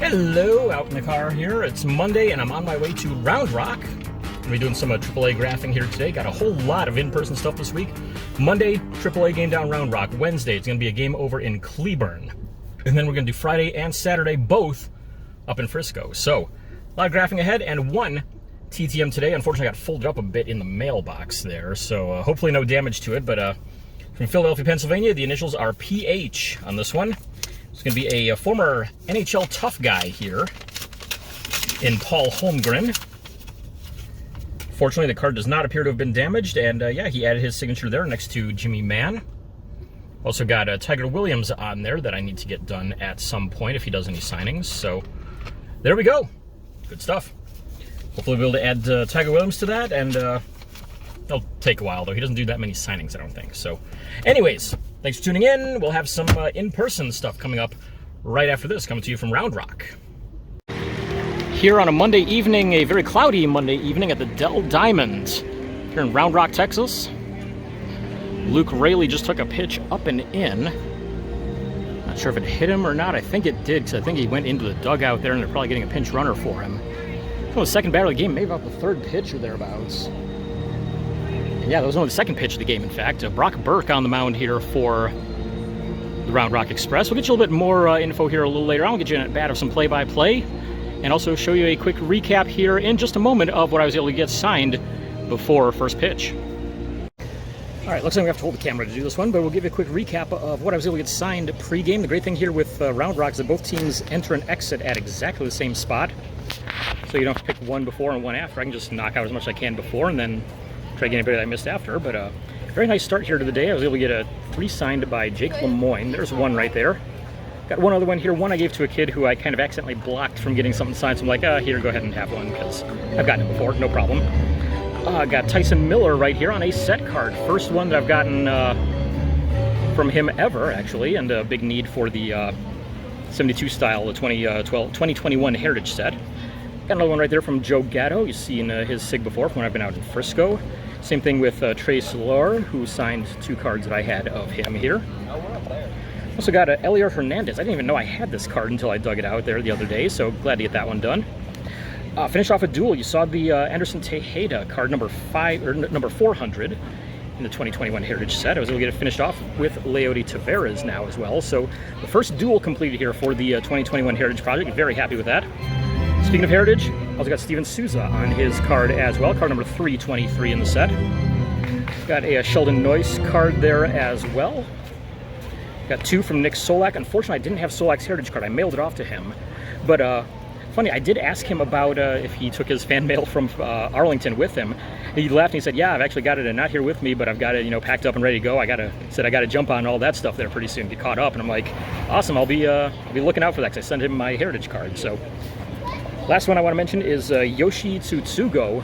Hello, out in the car here. It's Monday and I'm on my way to Round Rock. We'll be doing some AAA graphing here today. Got a whole lot of in-person stuff this week. Monday, AAA game down Round Rock. Wednesday, it's going to be a game over in Cleburne. And then we're going to do Friday and Saturday, both up in Frisco. So, a lot of graphing ahead, and one TTM today. Unfortunately, got folded up a bit in the mailbox there, so hopefully no damage to it. But from Philadelphia, Pennsylvania, the initials are PH on this one. It's going to be a former NHL tough guy here in Paul Holmgren. Fortunately, the card does not appear to have been damaged, and yeah, he added his signature there next to Jimmy Mann. Also got Tiger Williams on there that I need to get done at some point if he does any signings. So there we go. Good stuff. Hopefully we'll be able to add Tiger Williams to that, and it'll take a while, though. He doesn't do that many signings, I don't think. So anyways, thanks for tuning in. We'll have some in-person stuff coming up right after this, coming to you from Round Rock. Here on a Monday evening, a very cloudy Monday evening at the Dell Diamond here in Round Rock, Texas. Luke Raley just took a pitch up and in. Not sure if it hit him or not. I think it did, because I think he went into the dugout there, and they're probably getting a pinch runner for him. The second batter of the game, maybe about the third pitch or thereabouts. And yeah, that was only the second pitch of the game, in fact. Brock Burke on the mound here for the Round Rock Express. We'll get you a little bit more info here a little later on. We'll get you a bat of some play-by-play, and also show you a quick recap here in just a moment of what I was able to get signed before first pitch. All right, looks like we have to hold the camera to do this one, but we'll give you a quick recap of what I was able to get signed pre-game. The great thing here with Round Rock is that both teams enter and exit at exactly the same spot. So you don't have to pick one before and one after. I can just knock out as much as I can before and then try to get anybody that I missed after. But very nice start here to the day. I was able to get 3 signed by Jake Lemoyne. There's one right there. Got one other one here. One I gave to a kid who I kind of accidentally blocked from getting something signed. So I'm like, here, go ahead and have one, because I've gotten it before, no problem. Got Tyson Miller right here on a set card. First one that I've gotten from him ever, actually, and a big need for the 72 style, the 2021 Heritage set. Got another one right there from Joe Gatto. You've seen his sig before from when I've been out in Frisco. Same thing with Trey Solar, who signed 2 cards that I had of him here. Also got Eliar Hernandez. I didn't even know I had this card until I dug it out there the other day, so glad to get that one done. Finish off a duel. You saw the Anderson Tejeda card number 400 in the 2021 Heritage set. I was able to get it finished off with Leody Taveras now as well. So the first duel completed here for the 2021 Heritage project. Very happy with that. Speaking of Heritage, also got Steven Souza on his card as well. Card number 323 in the set. Got a Sheldon Noyce card there as well. Got 2 from Nick Solak. Unfortunately, I didn't have Solak's Heritage card. I mailed it off to him. But funny, I did ask him about if he took his fan mail from Arlington with him. He laughed and he said, yeah, I've actually got it, and not here with me, but I've got it, packed up and ready to go. I got to jump on all that stuff there pretty soon, get caught up. And I'm like, awesome, I'll be looking out for that, because I sent him my Heritage card. So last one I want to mention is Yoshi Tsutsugo.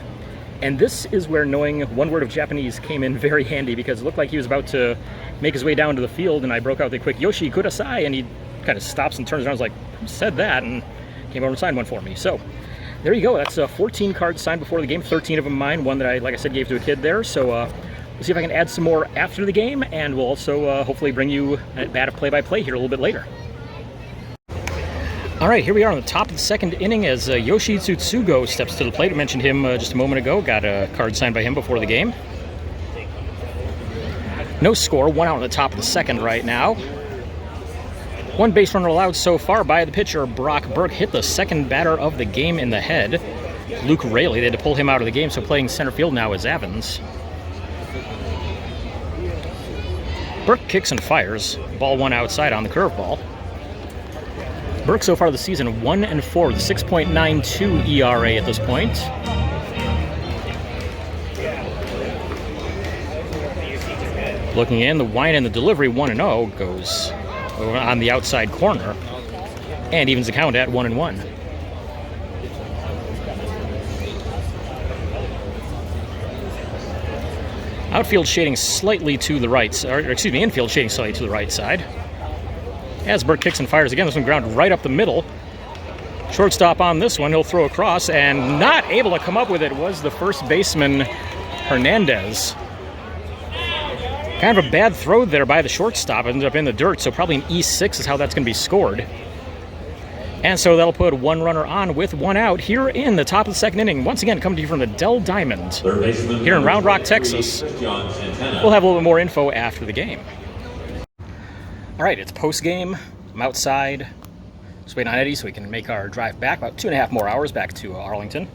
And this is where knowing one word of Japanese came in very handy, because it looked like he was about to make his way down to the field, and I broke out the quick Yoshi Kudasai, and he kind of stops and turns around. I was like, who said that? And came over and signed one for me. So there you go. That's 14 cards signed before the game, 13 of them mine, one that I, like I said, gave to a kid there. So we'll see if I can add some more after the game, and we'll also hopefully bring you a bat of play-by-play here a little bit later. All right, here we are on the top of the second inning as Yoshi Tsutsugo steps to the plate. I mentioned him just a moment ago. Got a card signed by him before the game. No score, 1 out on the top of the second right now. 1 base runner allowed so far by the pitcher. Brock Burke hit the second batter of the game in the head. Luke Raley, they had to pull him out of the game, so playing center field now is Evans. Burke kicks and fires. Ball 1 outside on the curveball. Burke so far this season 1-4 with 6.92 ERA at this point. Looking in, the wind and the delivery 1-0 goes on the outside corner and evens the count at 1-1. Outfield shading slightly to the right, or excuse me, infield shading slightly to the right side. As Burke kicks and fires again, this one ground right up the middle. Shortstop on this one, he'll throw across, and not able to come up with it was the first baseman, Hernandez. Kind of a bad throw there by the shortstop. Ended up in the dirt, so probably an E6 is how that's going to be scored. And so that'll put one runner on with one out here in the top of the second inning. Once again, coming to you from the Dell Diamond here in Round Rock, Texas. We'll have a little bit more info after the game. All right, it's post-game. I'm outside. Just waiting on Eddie so we can make our drive back. About 2.5 more hours back to Arlington.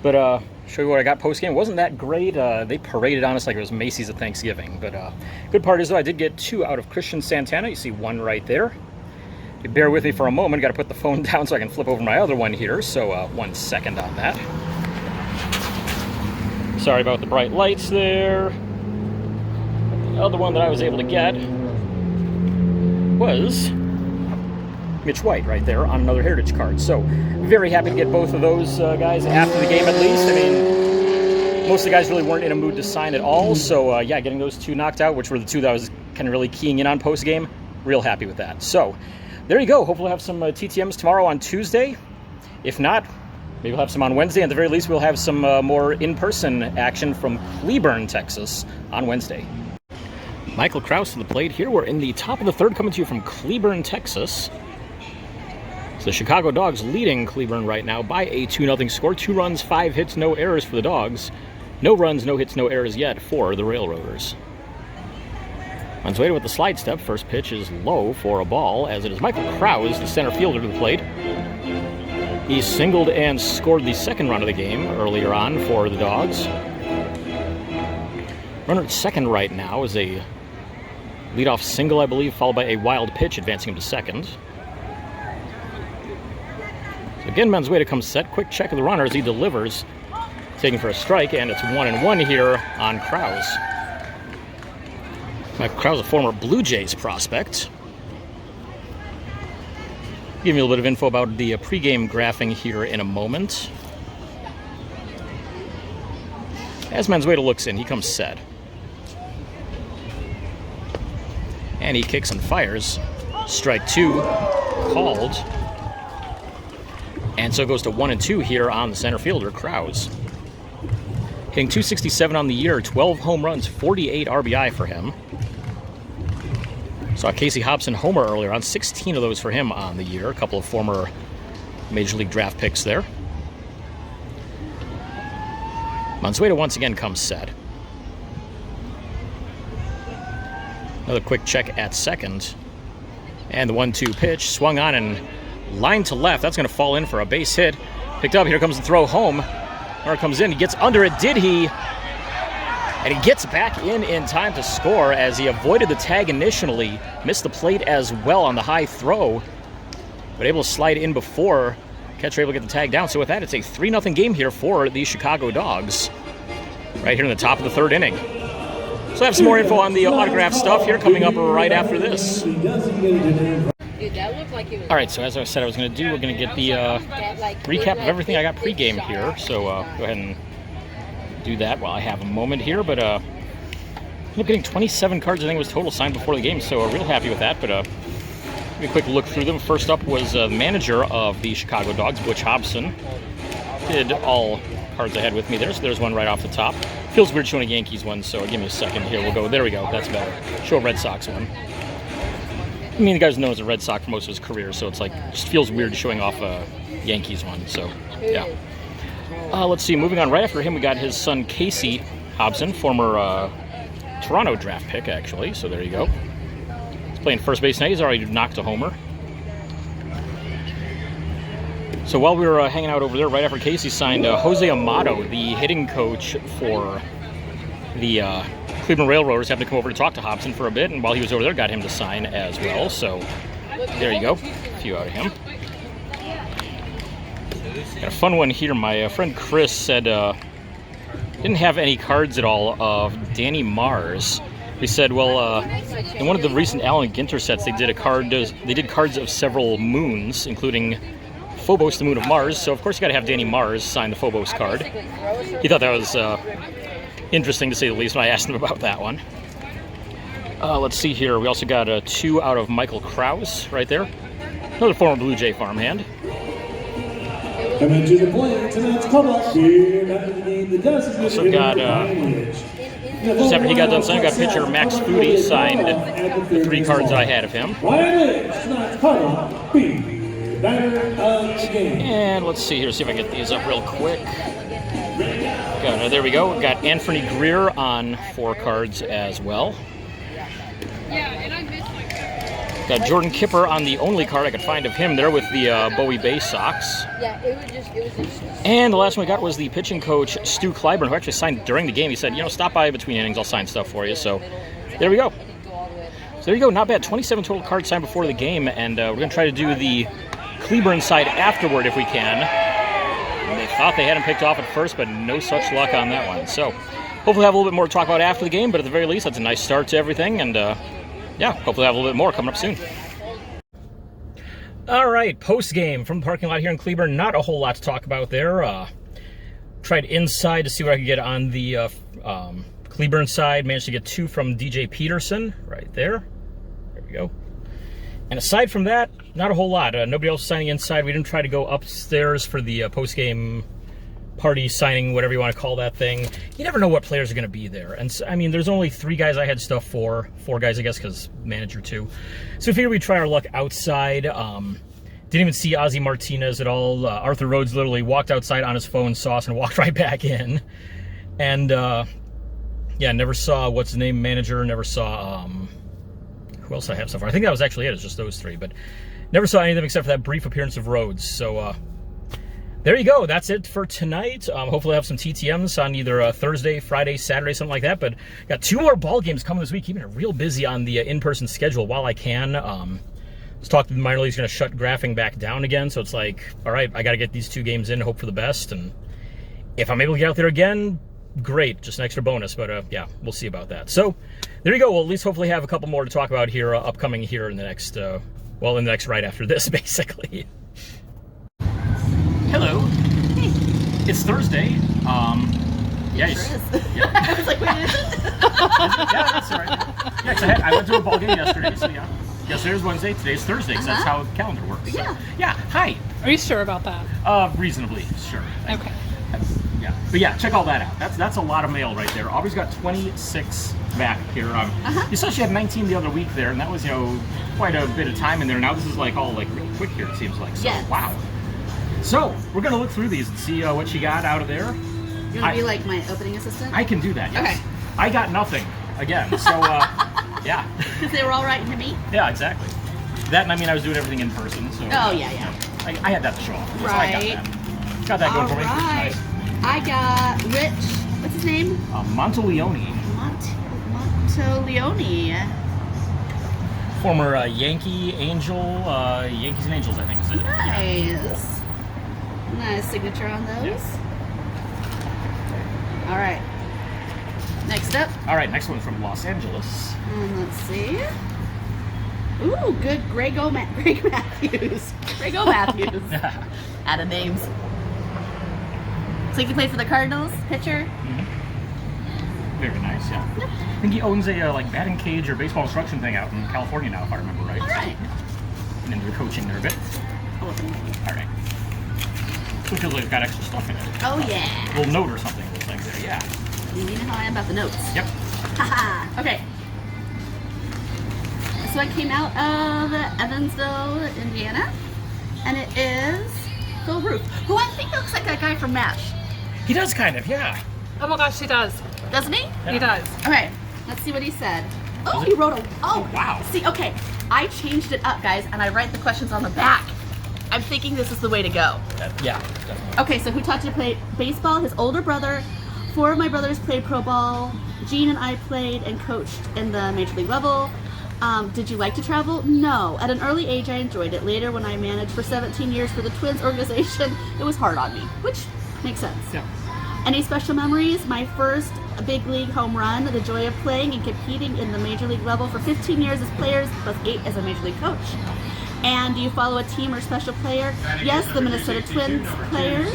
But show you what I got post-game. It wasn't that great. They paraded on us like it was Macy's at Thanksgiving. But good part is, though, I did get 2 out of Christian Santana. You see one right there. Bear with me for a moment. Got to put the phone down so I can flip over my other one here. So 1 second on that. Sorry about the bright lights there. The other one that I was able to get was Mitch White right there on another Heritage card. So very happy to get both of those guys after the game at least. I mean, most of the guys really weren't in a mood to sign at all. So yeah, getting those 2 knocked out, which were the 2 that I was kind of really keying in on post-game, real happy with that. So there you go. Hopefully we'll have some TTMs tomorrow on Tuesday. If not, maybe we'll have some on Wednesday. At the very least, we'll have some more in-person action from Cleburne, Texas on Wednesday. Michael Krause to the plate here. We're in the top of the third, coming to you from Cleburne, Texas. So the Chicago Dogs leading Cleburne right now by a 2-0 score. 2 runs, 5 hits, no errors for the Dogs. No runs, no hits, no errors yet for the Railroaders. Manzueta with the slide step. First pitch is low for a ball, as it is Michael Krause, the center fielder, to the plate. He singled and scored the second run of the game earlier on for the Dogs. Runner at second right now is a leadoff single, I believe, followed by a wild pitch, advancing him to second. So again, Manzueta comes set. Quick check of the runner as he delivers, taking for a strike, and it's 1-1 here on Krause. Michael Krause, a former Blue Jays prospect. Give me a little bit of info about the pregame graphing here in a moment. As Manzueta looks in, he comes set. And he kicks and fires. Strike 2 called. And so it goes to 1-2 here on the center fielder, Krause. Hitting .267 on the year, 12 home runs, 48 RBI for him. Saw Casey Hobson homer earlier on, 16 of those for him on the year. A couple of former Major League draft picks there. Manzueta once again comes set. Another quick check at second. And the 1-2 pitch swung on and lined to left. That's going to fall in for a base hit. Picked up. Here comes the throw home. Runner comes in. He gets under it. Did he? And he gets back in time to score as he avoided the tag initially. Missed the plate as well on the high throw, but able to slide in before catcher able to get the tag down. So with that, it's a 3-0 game here for the Chicago Dogs. Right here in the top of the third inning. So I have some more info on the autograph stuff here coming up right after this. All right, so as I said I was going to do, we're going to get the recap of everything I got pregame here. So go ahead and do that while I have a moment here. But ended up getting 27 cards, I think, was total signed before the game. So real happy with that. But give me a quick look through them. First up was the manager of the Chicago Dogs, Butch Hobson. Did all cards I had with me there. So there's one right off the top. Feels weird showing a Yankees one, so give me a second here. We'll go. There we go. That's better. Show a Red Sox one. I mean, the guy's known as a Red Sox for most of his career, so it's like, just feels weird showing off a Yankees one. So, yeah. Let's see. Moving on, right after him, we got his son Casey Hobson, former Toronto draft pick, actually. So there you go. He's playing first base tonight. He's already knocked a homer. So while we were hanging out over there, right after Casey signed Jose Amato, the hitting coach for the Cleveland Railroaders, happened to come over to talk to Hobson for a bit, and while he was over there, got him to sign as well. So there you go, a few out of him. Got a fun one here. My friend Chris said didn't have any cards at all of Danny Mars. He said, well, in one of the recent Allen Ginter sets, they did cards of several moons, including Phobos, the moon of Mars. So of course you got to have Danny Mars sign the Phobos card. He thought that was interesting to say the least when I asked him about that one. Let's see here. We also got 2 out of Michael Krause right there. Another former Blue Jay farmhand. Coming to the plate, tonight's call-up here after the game, the Dust. Also got, just after he got done signing, got pitcher Max Foodie signed the 3 cards I had of him. Tonight's call-up, batter of the game. And let's see here, see if I can get these up real quick. There we go. We've got Anthony Greer on 4 cards as well. Yeah, and I missed my card. Got Jordan Kipper on the only card I could find of him there with the Bowie Bay Sox. Yeah, it was just. And the last one we got was the pitching coach, Stu Clyburn, who actually signed during the game. He said, stop by between innings, I'll sign stuff for you. So there we go. So there you go, not bad. 27 total cards signed before the game, and we're going to try to do the Cleburne side afterward if we can. And they thought they had him picked off at first, but no such luck on that one. So hopefully we'll have a little bit more to talk about after the game, but at the very least, that's a nice start to everything, and yeah, hopefully we'll have a little bit more coming up soon. All right, post-game from the parking lot here in Cleburne. Not a whole lot to talk about there. Tried inside to see what I could get on the Cleburne side. Managed to get 2 from DJ Peterson right there. There we go. And aside from that, not a whole lot. Nobody else signing inside. We didn't try to go upstairs for the post-game party signing, whatever you want to call that thing. You never know what players are going to be there. And so, I mean, there's only 3 guys I had stuff for. 4 guys, I guess, because manager 2. So we figured we'd try our luck outside. Didn't even see Ozzie Martinez at all. Arthur Rhodes literally walked outside on his phone, saw us, and walked right back in. And, yeah, never saw what's the name manager, never saw, who else I have so far? I think that was actually it. It's just those 3, but never saw any of them except for that brief appearance of Rhodes. So, there you go. That's it for tonight. Hopefully I'll have some TTMs on either Thursday, Friday, Saturday, something like that. But got 2 more ball games coming this week, keeping it real busy on the in-person schedule while I can. Let's talk to the minor leagues, going to shut graphing back down again. So it's like, all right, I got to get these 2 games in, hope for the best. And if I'm able to get out there again, great, just an extra bonus. But yeah, we'll see about that. So there you go. We'll at least hopefully have a couple more to talk about here, upcoming here in the next, well, in the next right after this, basically. Hello. Hey. It's Thursday. Yeah, you sure is. Yeah. I was like, wait, is it? Yeah, that's all right. Yeah, because I went to a ball game yesterday, so yeah. Yesterday's Wednesday, today's Thursday, because that's how the calendar works. So. Yeah. Yeah, hi. Are you sure about that? Reasonably sure. Okay. Yeah, but yeah, check all that out. That's a lot of mail right there. Aubrey's got 26 back here. You saw she had 19 the other week there, and that was, quite a bit of time in there. Now this is like all like real quick here, it seems like. So, yes. Wow. So, we're going to look through these and see what she got out of there. You're going to be like my opening assistant? I can do that, yes. Okay. I got nothing, again, so, yeah. Because they were all right to me? Yeah, exactly. That, and I mean, I was doing everything in person, so. Oh, yeah. I had that to show off. So Right. I got that. Got that going for me. Right. Nice. I got Rich, what's his name? Monteleone. Monteleone. Former Yankee Angel, Yankees and Angels, I think is it. Nice. Nice signature on those. Yes. All right. Next up. All right, next one from Los Angeles. Let's see. Ooh, good Greg Matthews. Greg Matthews. Out of names. So he can play for the Cardinals, pitcher. Mm-hmm. Very nice, yeah. Yep. I think he owns a like batting cage or baseball instruction thing out in California now, if I remember right. All right. And into the coaching there a bit. All right. So it feels like it's got extra stuff in it. Oh, yeah. A little note or something, looks like there, yeah. You know how I am about the notes. Yep. Haha. Okay. So I came out of Evansville, Indiana, and it is Phil Roof, who I think looks like that guy from MASH. He does kind of, yeah. Oh my gosh, he does. Doesn't he? Yeah. He does. Okay, let's see what he said. Oh, he wrote a... Oh, wow. See, okay, I changed it up, guys, and I write the questions on the back. I'm thinking this is the way to go. Yeah, definitely. Okay, so who taught you to play baseball? His older brother. 4 of my brothers played pro ball. Gene and I played and coached in the major league level. Did you like to travel? No. At an early age, I enjoyed it. Later, when I managed for 17 years for the Twins organization, it was hard on me, which makes sense. Yeah. Any special memories? My first big league home run, the joy of playing and competing in the major league level for 15 years as players, plus 8 as a major league coach. And do you follow a team or special player? Yes, the Minnesota Twins players.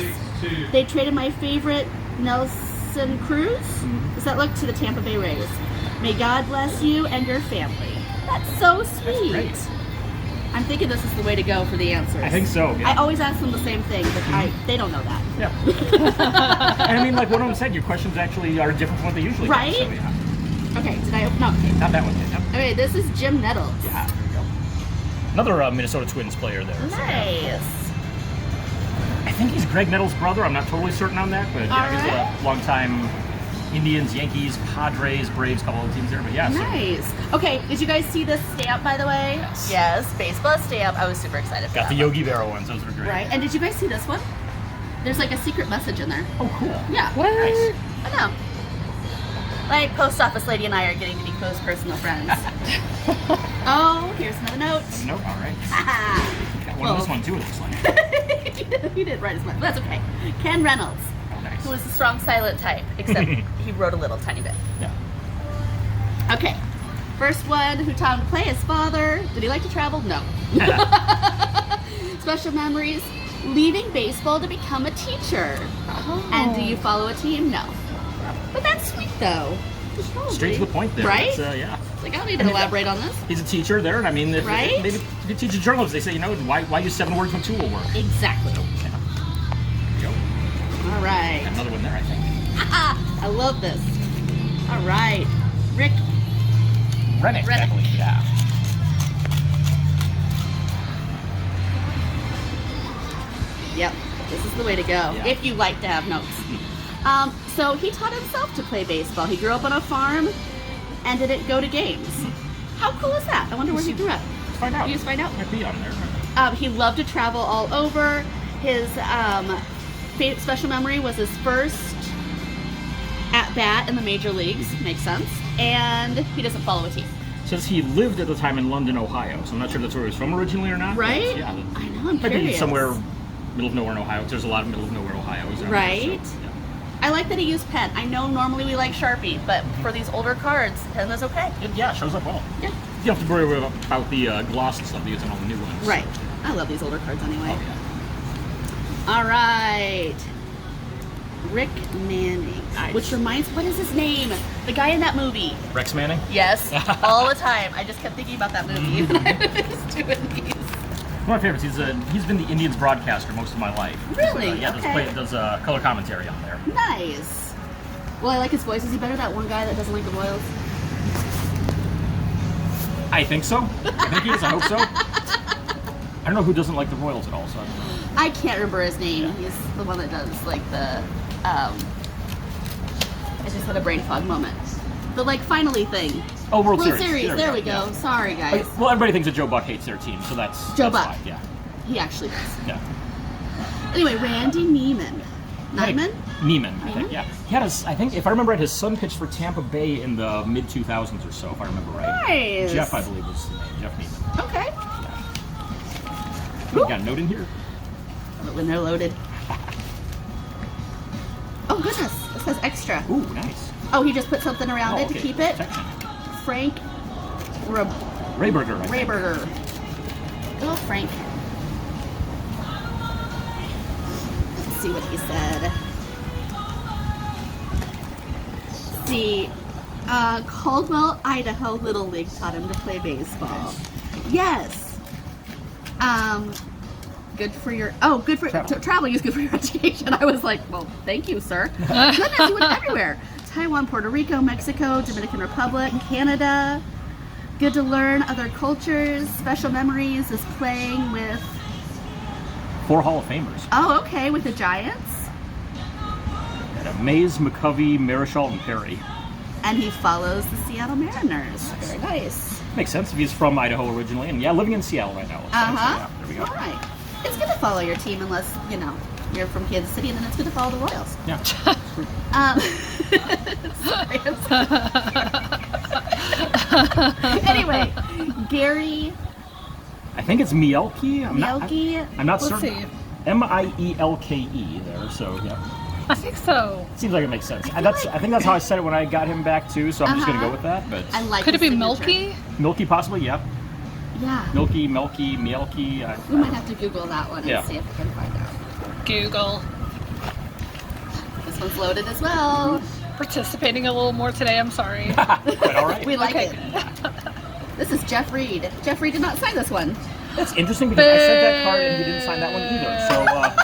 They traded my favorite, Nelson Cruz. Does that look to the Tampa Bay Rays? May God bless you and your family. That's so sweet. That's great. I'm thinking this is the way to go for the answers. I think so. Yeah. I always ask them the same thing, but they don't know that. Yeah. And I mean, like one of them said, your questions actually are different from what they usually Right? get. So, yeah. Okay, did I open up? Okay. Not that one yet. Yep. Okay, this is Jim Nettles. Yeah, there we go. Another Minnesota Twins player there. So, yeah. Nice. I think he's Greg Nettles' brother. I'm not totally certain on that, but yeah, he's a long-time Indians, Yankees, Padres, Braves, couple of teams there. But yeah, so. Nice. Okay, did you guys see this stamp, by the way? Yes, baseball stamp. I was super excited for Got that the one. Yogi Berra ones. Those were great. Right, and did you guys see this one? There's like a secret message in there. Oh, cool. Yeah. What? Nice. I know. Like, post office lady and I are getting to be close personal friends. Oh, here's another note. Nope. All right. Got one Well. of this one too. It looks like. He didn't write as much, but that's okay. Ken Reynolds, Oh, nice. who is the strong silent type, except he wrote a little tiny bit. Yeah. Okay. First one who taught him to play, his father. Did he like to travel? No. Special memories. Leaving baseball to become a teacher. Oh. And do you follow a team? No. But that's sweet though. Straight to the point there. Right? That's, yeah. Like, I don't need to elaborate on this. He's a teacher there, and I mean, if Right? maybe you teach journalists, they say, why use 7 words when 2 will work? Exactly. Yeah. There you go. All right. Got another one there, I think. I love this. All right. Rick. Rennick, I Rennick. believe. Yeah. Yep. This is the way to go. Yeah. If you like to have notes. So he taught himself to play baseball. He grew up on a farm and didn't go to games. How cool is that? I wonder where he grew up. Let's find out. You just find out? Might be on there. He loved to travel all over. His special memory was his first at bat in the major leagues. Makes sense. And he doesn't follow a team. Says he lived at the time in London, Ohio. So I'm not sure if that's where he was from originally or not. but Right? Yeah. I know, I'm Maybe curious. somewhere middle of nowhere in Ohio. There's a lot of middle of nowhere Ohio's. around there, Right? so, yeah. I like that he used pen. I know normally we like Sharpie, but for these older cards, pen is okay. It shows up well. Yeah. You don't have to worry about the gloss and stuff using all the new ones. Right. I love these older cards anyway. Oh, yeah. All right. Rick Manning. Nice. Which reminds, what is his name? The guy in that movie. Rex Manning? Yes, all the time. I just kept thinking about that movie when I was doing these. One of my favorites. He's been the Indians broadcaster most of my life. Really? Yeah, Okay. does color commentary on there. Nice. Well, I like his voice. Is he better than that one guy that doesn't like the Royals? I think so. I think he is. I hope so. I don't know who doesn't like the Royals at all, so I don't know. I can't remember his name. He's the one that does like the. I just had a brain fog moment. The like finally thing. Oh, World World Series. Series. There we go. Yeah. Sorry, guys. Well, everybody thinks that Joe Buck hates their team, so that's Joe that's Buck. fine, yeah. He actually does. Yeah. Anyway, Randy Niemann. Niemann? Niemann, I Niemann? think, yeah. He had I think, if I remember right, his son pitched for Tampa Bay in the mid-2000s or so, if I remember right. Nice. Jeff, I believe, was the name. Jeff Niemann. Okay. You got a note in here? When they're loaded. Oh goodness, this says extra. Ooh, nice. Oh, he just put something around it to okay. keep it. Section. Frank Rayburger, I think. Rayburger. Oh, Frank. Let's see what he said. Let's see. Caldwell, Idaho Little League taught him to play baseball. Yes. Good for your traveling is good for your education. I was like, well, thank you, sir. Goodness, you went everywhere. Taiwan, Puerto Rico, Mexico, Dominican Republic, Canada. Good to learn other cultures. Special memories is playing with 4 Hall of Famers. Oh, okay, with the Giants. Mays, McCovey, Marischal, and Perry. And he follows the Seattle Mariners. Very nice. Makes sense if he's from Idaho originally, and yeah, living in Seattle right now. So, yeah, there we go. All right. It's good to follow your team unless, you're from Kansas City, and then it's good to follow the Royals. Yeah. Sorry, I'm sorry. Anyway, Gary I think it's Mielke. I'm Mielke. not Let's certain. see. Mielke there, so yeah. I think so. Seems like it makes sense. I think that's how I said it when I got him back too, so I'm just gonna go with that. But I like Could it his be signature. Milky? Milky possibly, yeah. Yeah. Milky, Mielke. We might have to Google that one and Yeah. see if we can find out. Google. This one's loaded as well. Participating a little more today, I'm sorry. But all right. We like Okay. it. This is Jeff Reed. Jeff Reed did not sign this one. That's interesting because I sent that card and he didn't sign that one either. So yeah.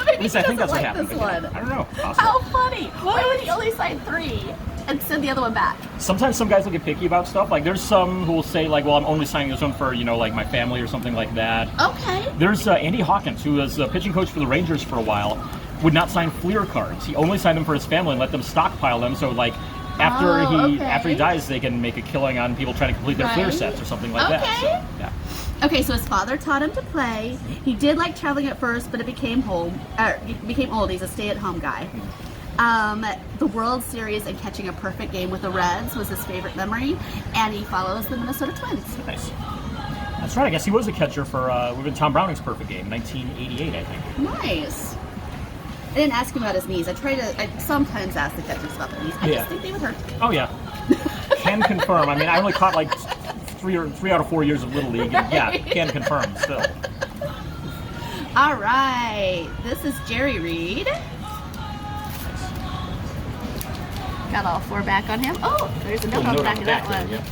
Maybe At least he I think doesn't that's what like happened. this but, yeah, one. I don't know. Possibly. How funny! Why would he only sign 3? and send the other one back. Sometimes some guys will get picky about stuff. Like there's some who will say like, well, I'm only signing this one for, like my family or something like that. Okay. There's Andy Hawkins, who was the pitching coach for the Rangers for a while, would not sign Fleer cards. He only signed them for his family and let them stockpile them. So like after he dies, they can make a killing on people trying to complete their Fleer sets or something like that. So, yeah. Okay, so his father taught him to play. He did like traveling at first, but it became old. He's a stay-at-home guy. The World Series and catching a perfect game with the Reds was his favorite memory, and he follows the Minnesota Twins. Nice. That's right. I guess he was a catcher for Tom Browning's perfect game, 1988, I think. Nice. I didn't ask him about his knees. I sometimes ask the catchers about their knees. I just think they would hurt. Oh yeah. Can confirm. I mean, I only caught like 3 out of 4 years of Little League, and yeah, can confirm still. All right, this is Jerry Reed. Got all 4 back on him. Oh, there's a note on the back of that one. Yeah.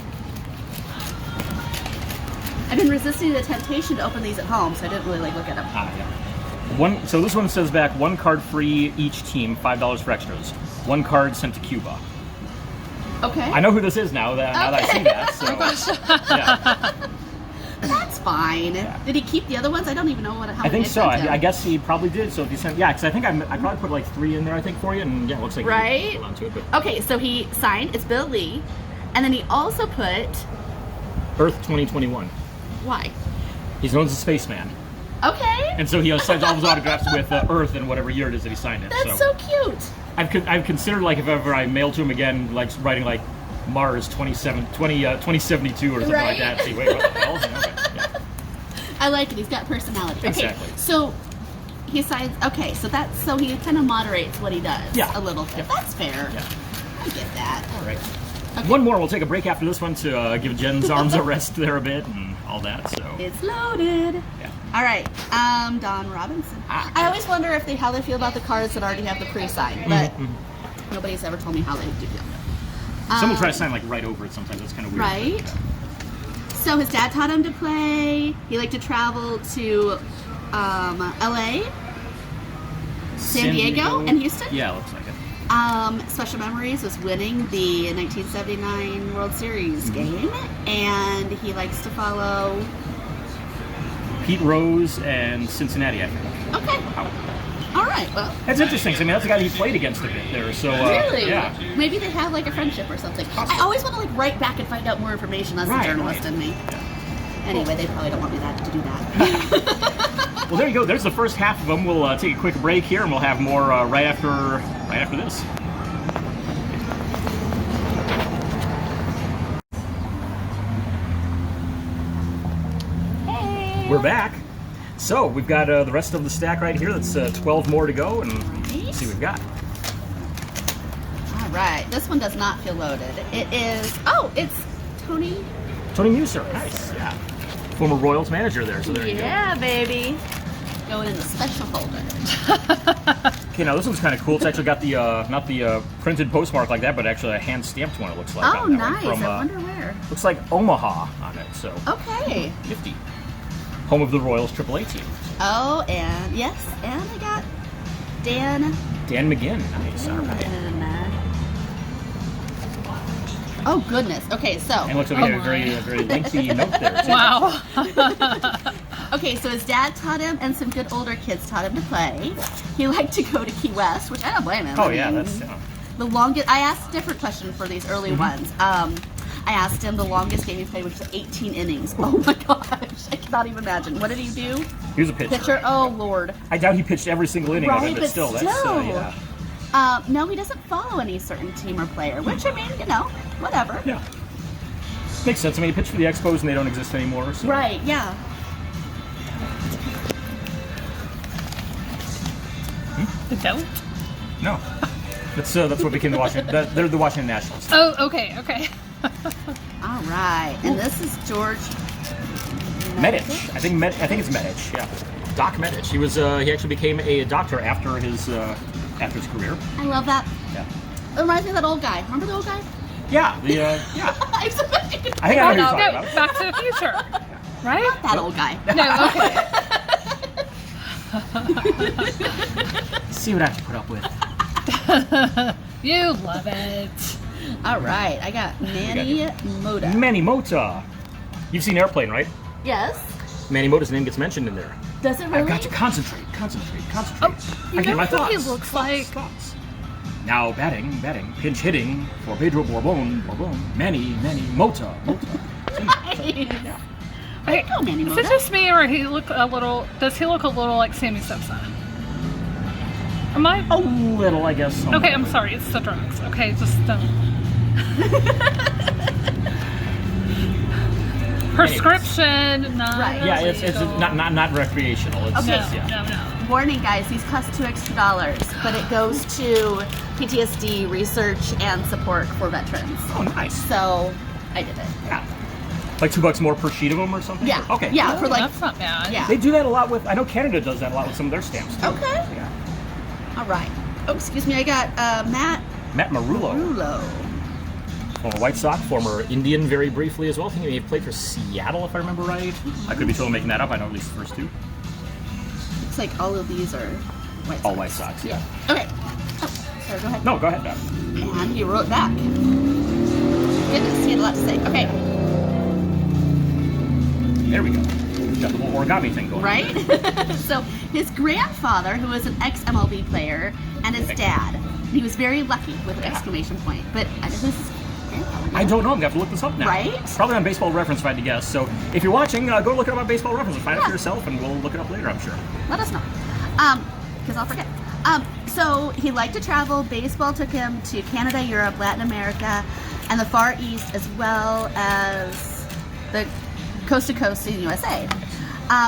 I've been resisting the temptation to open these at home, so I didn't really look at them. Yeah. So this one says back 1 card free each team, $5 for extras. 1 card sent to Cuba. Okay. I know who this is now that I see that. So, yeah. That's fine. Yeah. Did he keep the other ones? I don't even know how many I think so. sent him. I guess he probably did. So if he sent, because I think I probably put like 3 in there, I think, for you, and yeah, it looks like right. He held on to it. But. Okay, so he signed. It's Bill Lee, and then he also put Earth 2021. Why? He's known as a spaceman. Okay. And so he signs all his autographs with Earth and whatever year it is that he signed it. That's so cute. I've considered, like, if ever I mail to him again, like writing like Mars 2072 or something like that. See, wait, what the hell? Okay. Yeah. I like it. He's got personality. Exactly. Okay, so he signs. Okay, so he kind of moderates what he does. Yeah. A little bit. Yeah. That's fair. Yeah. I get that. All right. Okay. One more. We'll take a break after this one to give Jen's arms a rest there a bit and all that. So. It's loaded. Yeah. All right. Don Robinson. I always wonder how they feel about the cards that already have the pre-sign, but nobody's ever told me how they do feel. Someone tries to sign like right over it sometimes. That's kind of weird. Right. Yeah. So his dad taught him to play. He liked to travel to LA, San Diego, and Houston. Yeah, looks like it. Special memories was winning the 1979 World Series game, and he likes to follow Pete Rose and Cincinnati, I think. Okay. Wow. All right. Well, that's interesting. I mean, that's the guy he played against a bit there. So really, yeah. Maybe they have like a friendship or something. Possibly. I always want to write back and find out more information. That's the journalist in me. Yeah. Anyway, they probably don't want me to do that. Well, there you go. There's the first half of them. We'll take a quick break here, and we'll have more right after this. Hey. We're back. So we've got the rest of the stack right here. That's 12 more to go, and let's see what we've got. All right. This one does not feel loaded. It is. Oh, it's Tony. Tony Muser. Nice. Yeah. Former Royals manager there. So there you go. Yeah, baby. Going in the special folder. Okay, now this one's kind of cool. It's actually got the not the printed postmark like that, but actually a hand stamped one. It looks like. Oh, on that nice. one from, I wonder where. Looks like Omaha on it. So. Okay. Nifty. Home of the Royals AAA team. Oh, and yes, and I got Dan McGinn. Nice. All right. Oh goodness. Okay, so. And looks like we had a very lengthy note there. Too. Wow. Okay, so his dad taught him, and some good older kids taught him to play. He liked to go to Key West, which I don't blame him. Oh yeah, that's. The longest. I asked a different question for these early ones. I asked him the longest game he played, which was 18 innings. Oh my gosh, I cannot even imagine. What did he do? He was a pitcher. Pitcher? Oh Lord. I doubt he pitched every single inning of it, but still, that's yeah. No, he doesn't follow any certain team or player, which, I mean, whatever. Yeah. Makes sense. I mean, he pitched for the Expos and they don't exist anymore. So. Right, yeah. They don't? No. That's what became the Washington. They're the Washington Nationals. Oh, okay. All right, and this is George Medich. I think it's Medich. Yeah. Doc Medich. He actually became a doctor after his career. I love that. Yeah. It reminds me of that old guy. Remember the old guy? Yeah. Yeah. I think I know who you're talking about. Back to the Future. Right? Not that old guy. No, okay. See what I have to put up with. You love it. All right, I got Manny Mota. Manny Mota. You've seen Airplane, right? Yes. Manny Mota's name gets mentioned in there. Does it really? I've got to concentrate. Oh, you I get know my who thoughts. he looks like? Thoughts. Now batting, pinch hitting for Pedro Borbon, Manny Mota. Nice. There you go, Manny Is Mota. it just me, or he look a little? Does he look a little like Sammy's stepson? Am I? A little, I guess. Okay, I'm sorry. It's the drugs. Okay, just prescription, not Right. Yeah, it's not recreational. It's, Okay. No. Warning, guys, these cost $2 extra, but it goes to PTSD research and support for veterans. Oh, nice. So I did it. Yeah. Like $2 more per sheet of them or something? Yeah. Okay. Yeah, for like, That's not bad. yeah. They do that a lot with, I know Canada does that a lot with some of their stamps too. Okay. Yeah. All right. Oh, excuse me. I got Matt Marullo. Rulo. Former White Sox, former Indian very briefly as well. I think he played for Seattle, if I remember right. I could be totally making that up. I know at least the first two. Looks like all of these are White Sox. All White Sox, yeah. Okay. Oh, sorry, go ahead. No, go ahead, Matt. And he wrote back. Goodness, he had a lot to say. Okay. There we go. Got the little origami thing going on. Right? So his grandfather, who was an ex-MLB player, and his dad. He was very lucky with an exclamation point. But who's his grandfather? I don't know. I'm going to have to look this up now. Right? Probably on Baseball Reference if I had to guess. So if you're watching, go look it up on Baseball Reference and find it for yourself, and we'll look it up later, I'm sure. Let us know. Because I'll forget. So he liked to travel. Baseball took him to Canada, Europe, Latin America, and the Far East, as well as the coast to coast in the USA.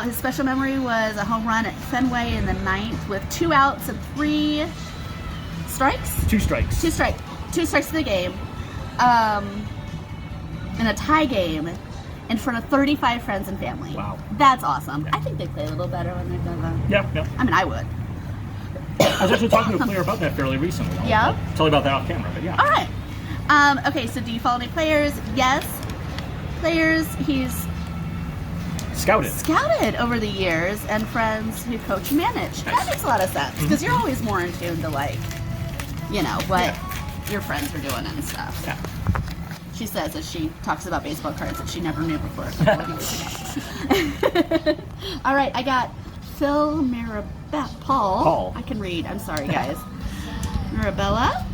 His special memory was a home run at Fenway in the 9th with 2 outs and 3 strikes? 2 strikes. 2 strikes in the game. In a tie game in front of 35 friends and family. Wow. That's awesome. I think they play a little better when they've done that. Yeah. I mean, I would. I was actually talking to a player about that fairly recently. Yeah? I'll tell you about that off camera, but yeah. All right. Okay, so do you follow any players? Yes. Players he's scouted over the years, and friends who coach and manage. That makes a lot of sense, because you're always more in tune to, like, you know, what your friends are doing and stuff. Yeah. She says as she talks about baseball cards that she never knew before. A couple of years ago. All right, I got Phil Paul. I can read. I'm sorry, guys. Mirabella.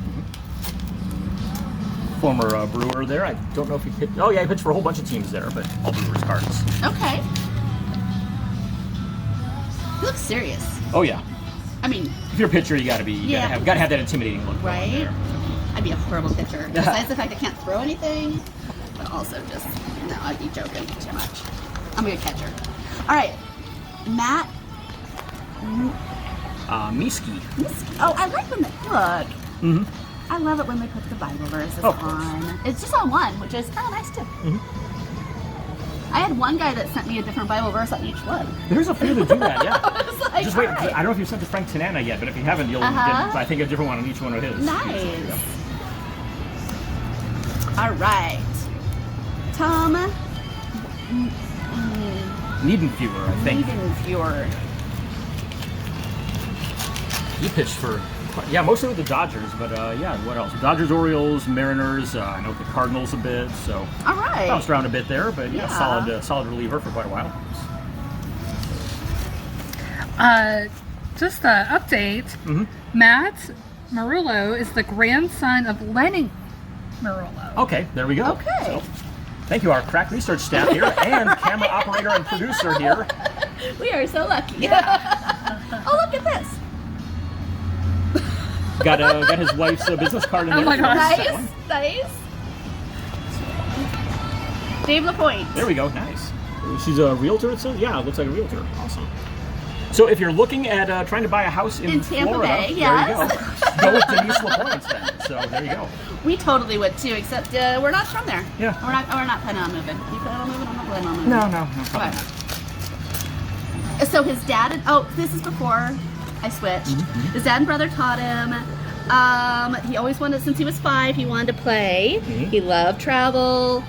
Former Brewer there. I don't know if he pitched. Oh, yeah, he pitched for a whole bunch of teams there, but all Brewers cards. Okay. He looks serious. Oh, yeah. I mean, If you're a pitcher, you gotta have that intimidating look. right? There. I'd be a horrible pitcher. Besides the fact I can't throw anything, but also just, no, I'd be joking too much. I'm a good catcher. All right, Matt. Miski. Oh, I like when they look. Mm-hmm. I love it when they put the Bible verses Of course. on. It's just on one, which is nice too. I had one guy that sent me a different Bible verse on each one. There's a few that do that, yeah. I was like, Just wait. all right. I don't know if you've sent to Frank Tanana yet, but if you haven't, you'll get, I think, a different one on each one of his. Nice. All right. Tom Niedenfuer, I think. Niedenfuer. He pitched for, mostly with the Dodgers, but what else? Dodgers, Orioles, Mariners, I know the Cardinals a bit, so All right. bounced around a bit there, but Yeah. solid reliever for quite a while. Just an update. Matt Marullo is the grandson of Lenny Marullo. Okay, there we go. Okay. So, thank you, our crack research staff here, and camera operator and producer here. We are so lucky. Yeah. Oh, look at this. Got his wife's business card in there. Oh my gosh. Nice. Dave LaPointe. There we go. Nice. She's a realtor, it says? Yeah, it looks like a realtor. Awesome. So if you're looking at trying to buy a house in Tampa Florida, Bay, there you go. Go with Denise LaPointe then. So there you go. We totally would too, except we're not from there. Yeah. We're not planning on moving. You planning on moving? I'm not planning on moving. No. Probably Okay. not. So his dad and this is before I switched. His dad and brother taught him. He always wanted, since he was 5, he wanted to play. He loved travel.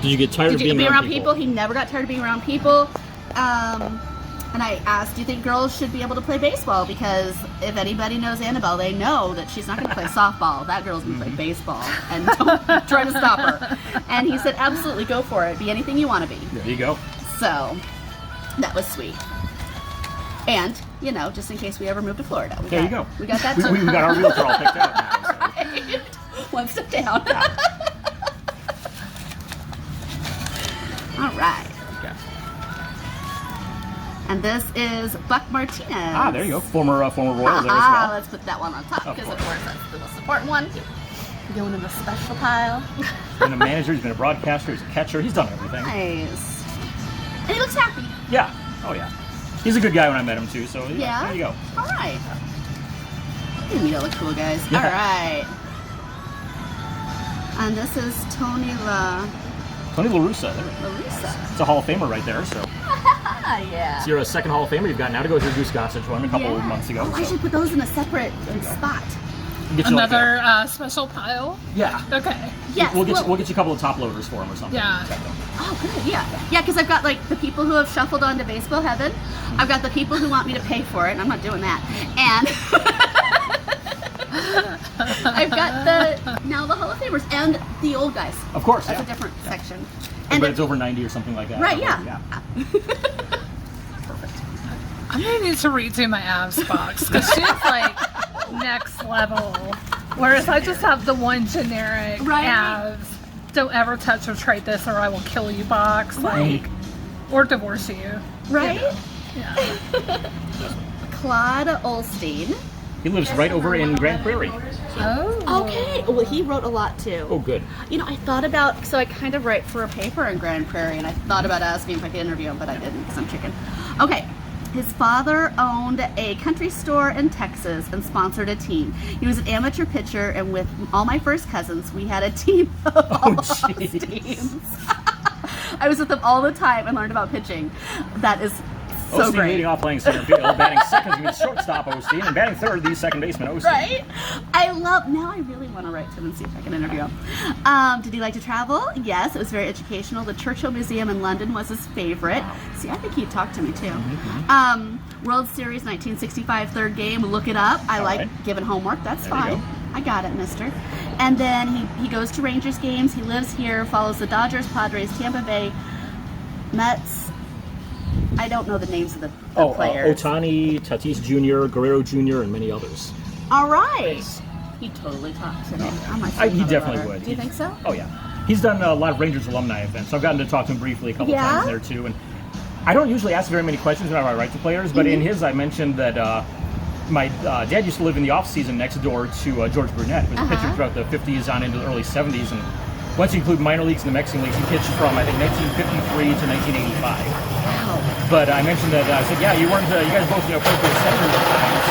Did you get tired of being around people? He never got tired of being around people. And And I asked, do you think girls should be able to play baseball? Because if anybody knows Annabelle, they know that she's not going to play softball. That girl's going to play baseball. And don't try to stop her. And he said, absolutely, go for it. Be anything you want to be. There you go. So, that was sweet. And, you know, just in case we ever move to Florida. There you go. We got that too. We got our realtor all picked out now. So. Right. One step down. Yeah. All right. Okay. And this is Buck Martinez. Ah, there you go. Former Royal there as well. Let's put that one on top because, of course. course, that's the most important one. Going in the special pile. He's been a manager, he's been a broadcaster, he's a catcher, he's done everything. Nice. And he looks happy. Yeah. Oh, yeah. He's a good guy when I met him, too, so Yeah? there you go. All right. You meet all the cool guys. Yeah. All right. And this is Tony La Russa. Russa. It's a Hall of Famer right there, so. Yeah. So you're a second Hall of Famer. You've got now to go to your Goose Gossage one a couple of months ago. Oh, I should put those in a separate spot. Get you like Another special pile? yeah. Okay. Yes. We'll get you a couple of top loaders for him or something. Yeah. Oh, good. Yeah. Yeah, because I've got like the people who have shuffled onto Baseball Heaven. I've got the people who want me to pay for it, and I'm not doing that. And I've got the Hall of Famers and the old guys. Of course, That's yeah. a different section. And And it's over 90 or something like that. right, yeah. Perfect. I'm gonna need to redo my abs box because she's like next level. Whereas I just have the one generic Right. abs. Don't ever touch or trade this or I will kill you box. Right. Like, or divorce you. Right? Yeah. Claude Olsteen. He lives right over in Grand Prairie. Oh. Okay. Well, he wrote a lot too. Oh, good. You know, I thought about, so I kind of write for a paper in Grand Prairie, and I thought about asking if I could interview him, but I didn't because I'm chicken. Okay. His father owned a country store in Texas and sponsored a team. He was an amateur pitcher, and with all my first cousins, we had a team of all those teams. I was with them all the time and learned about pitching. That is so Osteen great. leading off playing center field, batting second, he was shortstop Osteen, and batting third, the second baseman Osteen. Right? Now I really want to write to him and see if I can interview him. Did he like to travel? Yes, it was very educational. The Churchill Museum in London was his favorite. See, I think he'd talk to me too. World Series 1965 third game, look it up. I like giving homework, that's There you fine. go. I got it, mister. And then he goes to Rangers games, he lives here, follows the Dodgers, Padres, Tampa Bay, Mets. I don't know the names of the players. Ohtani, Tatis Jr., Guerrero Jr., and many others. All right. He totally talks to me. He definitely would. Do you think so? Oh, yeah. He's done a lot of Rangers alumni events. I've gotten to talk to him briefly a couple of times there, too. And I don't usually ask very many questions whenever I write to players, but in his I mentioned that my dad used to live in the off-season next door to George Brunette, who was a pitcher throughout the 50s on into the early 70s. And once you include minor leagues and the Mexican leagues, he pitched from, I think, 1953 to 1985. Wow. But I mentioned that, I said, yeah, you weren't, you guys both, played for the Senators at times.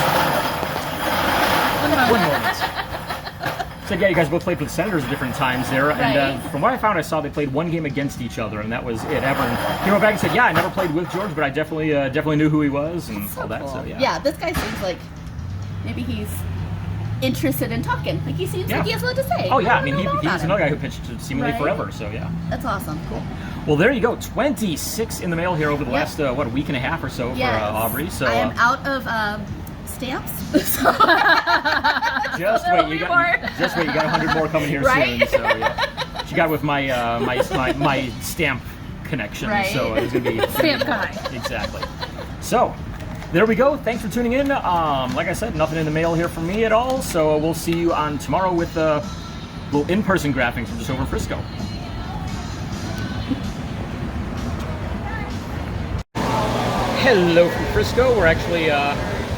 One moment. Said, yeah, you guys both played for the Senators at different times there. Right. And from what I found, I saw they played one game against each other, and that was it ever. And he wrote back and said, yeah, I never played with George, but I definitely knew who he was and all that. Cool. So, yeah. Yeah, this guy seems like maybe he's interested in talking. Like, he seems like he has a lot to say. Oh, yeah. I don't mean, know he's about another him. guy who pitched seemingly Right. forever, so yeah. That's awesome. Cool. Well, there you go. 26 in the mail here over the last, a week and a half or so for Aubrey. So I am out of stamps. just wait. You got 100 more coming here Right? soon. So yeah. She got with my my stamp connection. Right. So it's gonna be Stamp guy. Exactly. So there we go. Thanks for tuning in. Like I said, nothing in the mail here from me at all. So we'll see you on tomorrow with little in-person graphics from just over in Frisco. Hello from Frisco. We're actually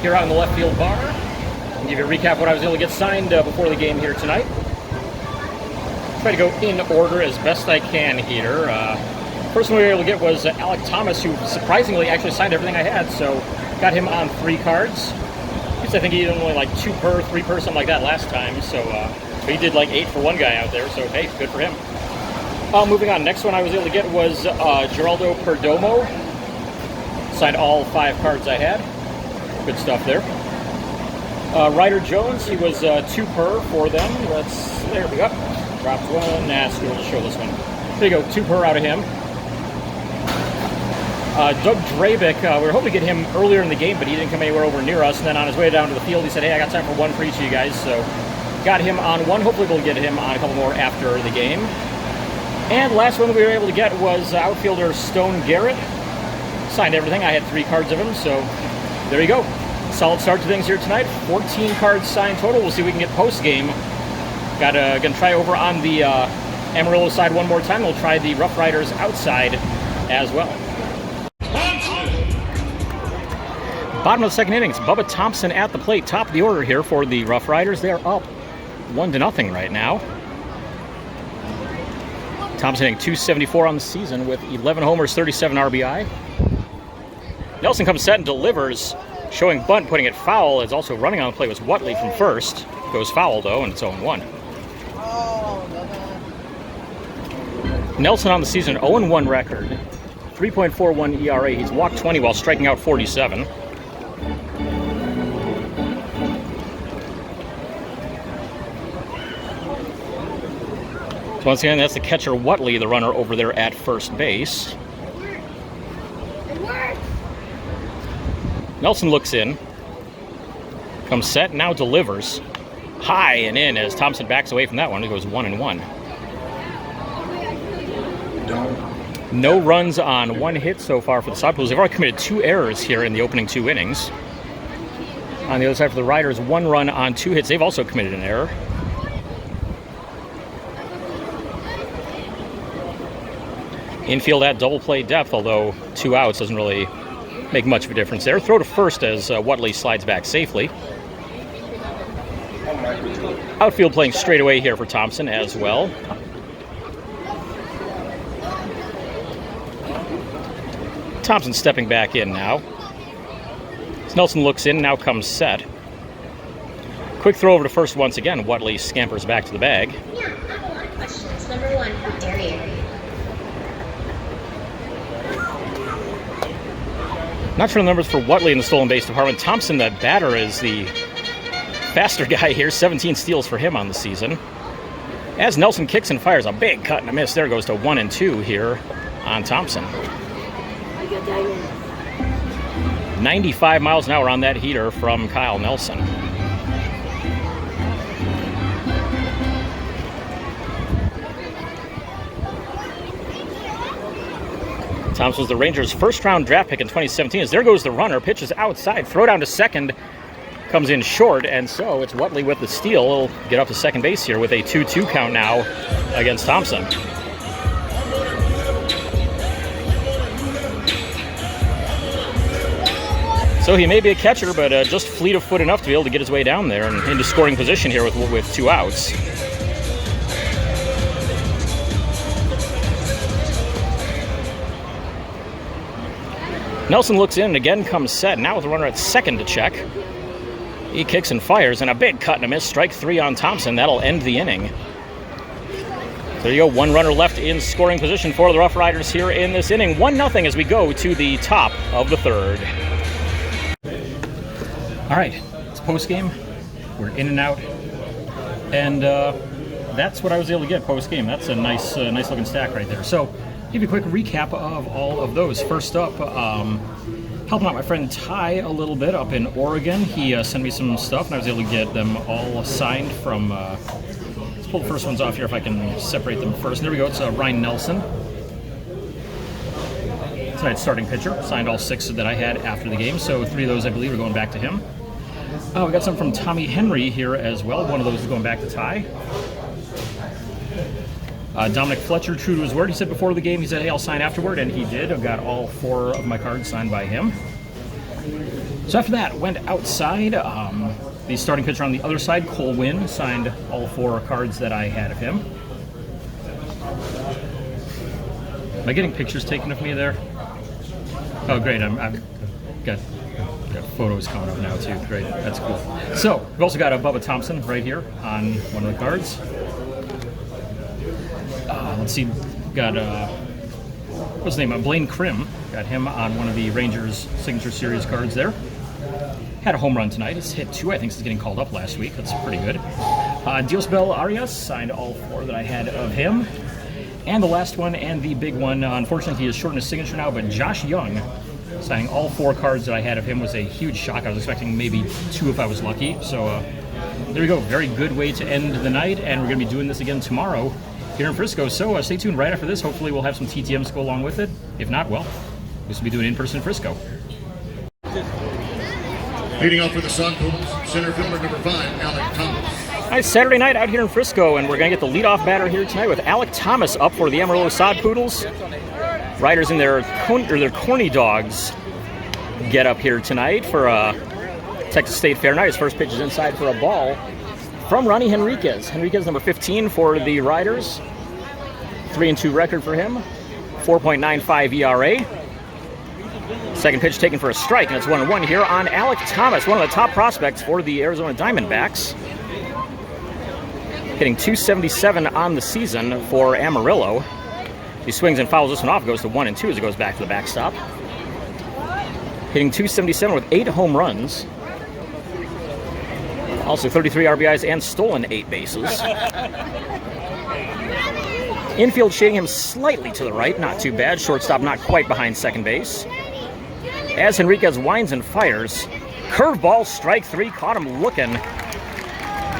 here out in the left field bar. I'll give you a recap of what I was able to get signed before the game here tonight. Try to go in order as best I can here. First one we were able to get was Alec Thomas, who surprisingly actually signed everything I had, so got him on 3 cards. I think he did only like 2 per, 3 per, something like that last time, so he did like 8 for one guy out there, so hey, good for him. Moving on, next one I was able to get was Geraldo Perdomo. Signed all 5 cards I had. Good stuff there. Ryder Jones, he was 2 per for them. There we go. Dropped one. Nah, we'll just show this one. There you go, 2 per out of him. Doug Drabick, we were hoping to get him earlier in the game, but he didn't come anywhere over near us. And then on his way down to the field, he said, hey, I got time for one for each of you guys. So got him on one. Hopefully we'll get him on a couple more after the game. And the last one we were able to get was outfielder Stone Garrett. Signed everything. I had 3 cards of him, so there you go. Solid start to things here tonight. 14 cards signed total. We'll see if we can get post-game. Gonna try over on the Amarillo side one more time. We'll try the Rough Riders outside as well. Bottom of the second innings, Bubba Thompson at the plate. Top of the order here for the Rough Riders. They're up 1-0 right now. Thompson hitting .274 on the season with 11 homers, 37 RBI. Nelson comes set and delivers, showing bunt, putting it foul. Is also running on the play was Whatley from first. Goes foul though, and it's 0-1. Nelson on the season, 0-1 record. 3.41 ERA. He's walked 20 while striking out 47. So once again, that's the catcher Whatley, the runner over there at first base. Nelson looks in, comes set, now delivers. High and in as Thompson backs away from that one. It goes 1-1. No runs on 1 hit so far for the South Blues. They've already committed 2 errors here in the opening 2 innings. On the other side for the Riders, 1 run on 2 hits. They've also committed an error. Infield at double play depth, although 2 outs doesn't really make much of a difference there. Throw to first as Whatley slides back safely. Outfield playing straight away here for Thompson as well. Thompson stepping back in now. As Nelson looks in, now comes set. Quick throw over to first once again. Whatley scampers back to the bag. Yeah, I have a lot of questions. Number 1, who dare you? Not sure the numbers for Whatley in the stolen base department. Thompson, the batter, is the faster guy here. 17 steals for him on the season. As Nelson kicks and fires a big cut and a miss. There goes to 1-2 here on Thompson. 95 miles an hour on that heater from Kyle Nelson. Thompson was the Rangers' first-round draft pick in 2017. As there goes the runner, pitches outside, throw down to second, comes in short, and so it's Whatley with the steal. He'll get up to second base here with a 2-2 count now against Thompson. So he may be a catcher, but just fleet of foot enough to be able to get his way down there and into scoring position here with 2 outs. Nelson looks in and again comes set. Now with the runner at second to check. He kicks and fires, and a big cut and a miss. Strike 3 on Thompson. That'll end the inning. There you go. 1 runner left in scoring position for the Rough Riders here in this inning. 1-0 as we go to the top of the 3rd. All right, it's post-game. We're in and out. And that's what I was able to get post-game. That's a nice looking stack right there. So give you a quick recap of all of those. First up, helping out my friend Ty a little bit up in Oregon. He sent me some stuff, and I was able to get them all signed from... let's pull the first ones off here if I can separate them first. There we go. It's Ryan Nelson. Tonight's starting pitcher. Signed all 6 that I had after the game, so 3 of those, I believe, are going back to him. We got some from Tommy Henry here as well. One of those is going back to Ty. Dominic Fletcher, true to his word, he said before the game, he said, hey, I'll sign afterward, and he did. I've got all 4 of my cards signed by him. So after that, went outside. The starting pitcher on the other side, Cole Winn, signed all 4 cards that I had of him. Am I getting pictures taken of me there? Oh, great. I've got photos coming up now, too. Great. That's cool. So, we've also got a Bubba Thompson right here on one of the cards. Let's see. Got, what's his name? Blaine Krim. Got him on one of the Rangers Signature Series cards there. Had a home run tonight. He's hit 2. I think he's getting called up last week. That's pretty good. Diosbel Arias signed all 4 that I had of him. And the last one, and the big one, unfortunately he is short in his signature now, but Josh Young, signing all 4 cards that I had of him, was a huge shock. I was expecting maybe 2 if I was lucky. So there we go. Very good way to end the night, and we're going to be doing this again tomorrow here in Frisco. So stay tuned right after this. Hopefully we'll have some TTMs to go along with it. If not, well, this will be doing in-person in Frisco. Leading off for the Sun Poodles, center fielder number 5, Alec Thomas. Nice Saturday night out here in Frisco, and we're going to get the leadoff batter here tonight with Alec Thomas up for the Amarillo Sod Poodles. Riders in their corny dogs get up here tonight for Texas State Fair night. His first pitch is inside for a ball from Ronnie Henriquez. Henriquez, number 15 for the Riders. 3-2 record for him. 4.95 ERA. Second pitch taken for a strike, and it's 1-1 here on Alec Thomas, one of the top prospects for the Arizona Diamondbacks. Hitting .277 on the season for Amarillo. He swings and fouls this one off, goes to 1-2 as it goes back to the backstop. Hitting .277 with 8 home runs. Also 33 RBIs and stolen 8 bases. Infield shading him slightly to the right, not too bad. Shortstop not quite behind second base. As Henriquez winds and fires. Curveball, strike 3, caught him looking.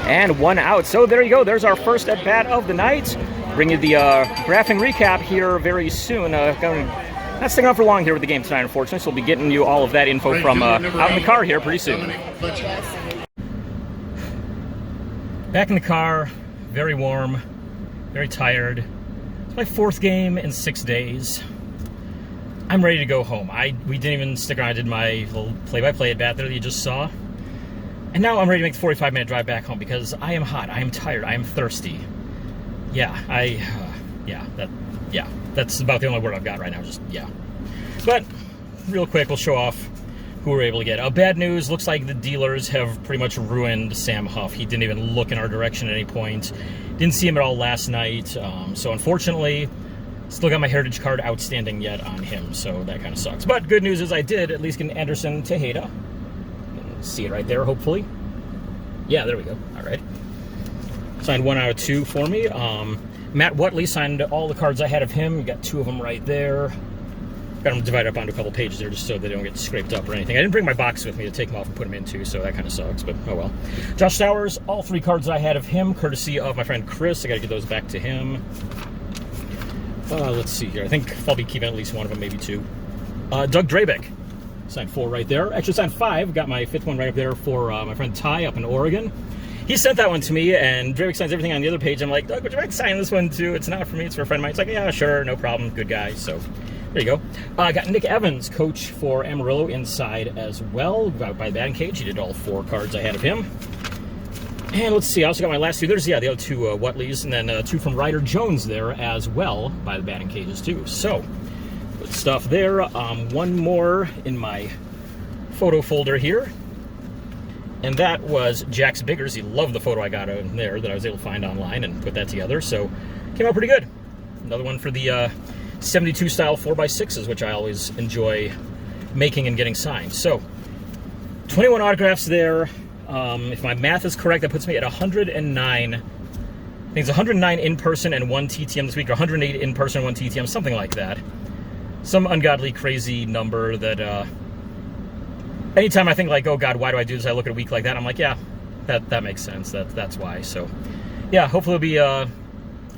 And 1 out. So there you go. There's our first at-bat of the night. Bring you the graphing recap here very soon. Not sticking on for long here with the game tonight, unfortunately. So we'll be getting you all of that info from out in the car here pretty soon. Back in the car, very warm, very tired. It's my 4th game in 6 days. I'm ready to go home. We didn't even stick around. I did my little play-by-play at bat there that you just saw. And now I'm ready to make the 45-minute drive back home because I am hot, I am tired, I am thirsty. That's about the only word I've got right now, just yeah. But real quick, we'll show off who we're able to get. Bad news, looks like the dealers have pretty much ruined Sam Huff. He didn't even look in our direction at any point. Didn't see him at all last night. So unfortunately, still got my heritage card outstanding yet on him, so that kind of sucks. But good news is I did at least get an Anderson Tejeda. See it right there, hopefully. Yeah, there we go. All right. Signed 1 out of 2 for me. Matt Whatley signed all the cards I had of him. Got 2 of them right there. Got them divided up onto a couple pages there just so they don't get scraped up or anything. I didn't bring my box with me to take them off and put them into, so that kind of sucks, but oh well. Josh Stowers, all 3 cards I had of him, courtesy of my friend Chris. I got to get those back to him. Let's see here. I think I'll be keeping at least 1 of them, maybe 2. Doug Drabeck. Signed 4 right there. Actually signed 5. Got my 5th one right up there for my friend Ty up in Oregon. He sent that one to me, and Drabeck signs everything on the other page. I'm like, Doug, would you mind signing this one too? It's not for me, it's for a friend of mine. He's like, yeah, sure, no problem, good guy. So there you go. Got Nick Evans, coach for Amarillo, inside as well. Out by the batting cage. He did all 4 cards I had of him. And let's see, I also got my last 2. There's, yeah, the other 2 Whatleys, and then 2 from Ryder Jones there as well by the batting cages too. So good stuff there. 1 more in my photo folder here, and that was Jack's Biggers. He loved the photo I got in there that I was able to find online and put that together, so came out pretty good. Another one for the 72 style 4x6s, which I always enjoy making and getting signed. So 21 autographs there. If my math is correct, that puts me at 109. I think it's 109 in person and 1 TTM this week, or 108 in person, 1 TTM, something like that. Some ungodly, crazy number that anytime I think like, oh God, why do I do this? I look at a week like that, I'm like, yeah, that makes sense. That's why. So yeah, hopefully it'll be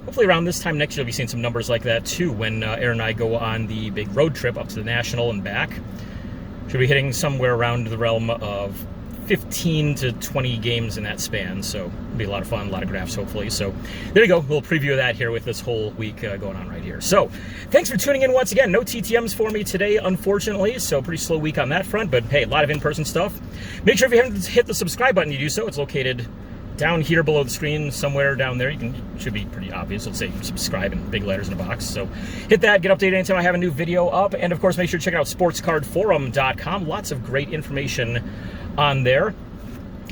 hopefully around this time next year, we'll be seeing some numbers like that too when Aaron and I go on the big road trip up to the National and back. Should be hitting somewhere around the realm of 15 to 20 games in that span, so it'll be a lot of fun, a lot of graphs hopefully. So there you go, we'll preview that here with this whole week going on right here. So thanks for tuning in once again. No TTMs for me today, unfortunately, so pretty slow week on that front, but hey, a lot of in-person stuff. Make sure if you haven't hit the subscribe button, you do so. It's located down here below the screen, somewhere down there. It should be pretty obvious. It'll say subscribe in big letters in a box. So hit that, get updated anytime I have a new video up, and of course make sure to check out sportscardforum.com. Lots of great information on there.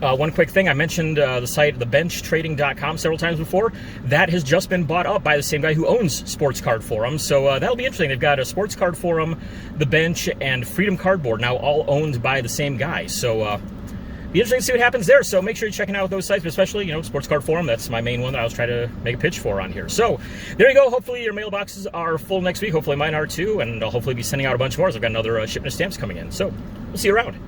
One quick thing, I mentioned the site, thebenchtrading.com, several times before. That has just been bought up by the same guy who owns Sports Card Forum, so that'll be interesting. They've got a Sports Card Forum, The Bench, and Freedom Cardboard, now all owned by the same guy. So be interesting to see what happens there. So make sure you're checking out those sites, but especially, you know, Sports Card Forum. That's my main one that I was trying to make a pitch for on here. So there you go. Hopefully your mailboxes are full next week. Hopefully mine are too, and I'll hopefully be sending out a bunch more as I've got another shipment of stamps coming in. So we'll see you around.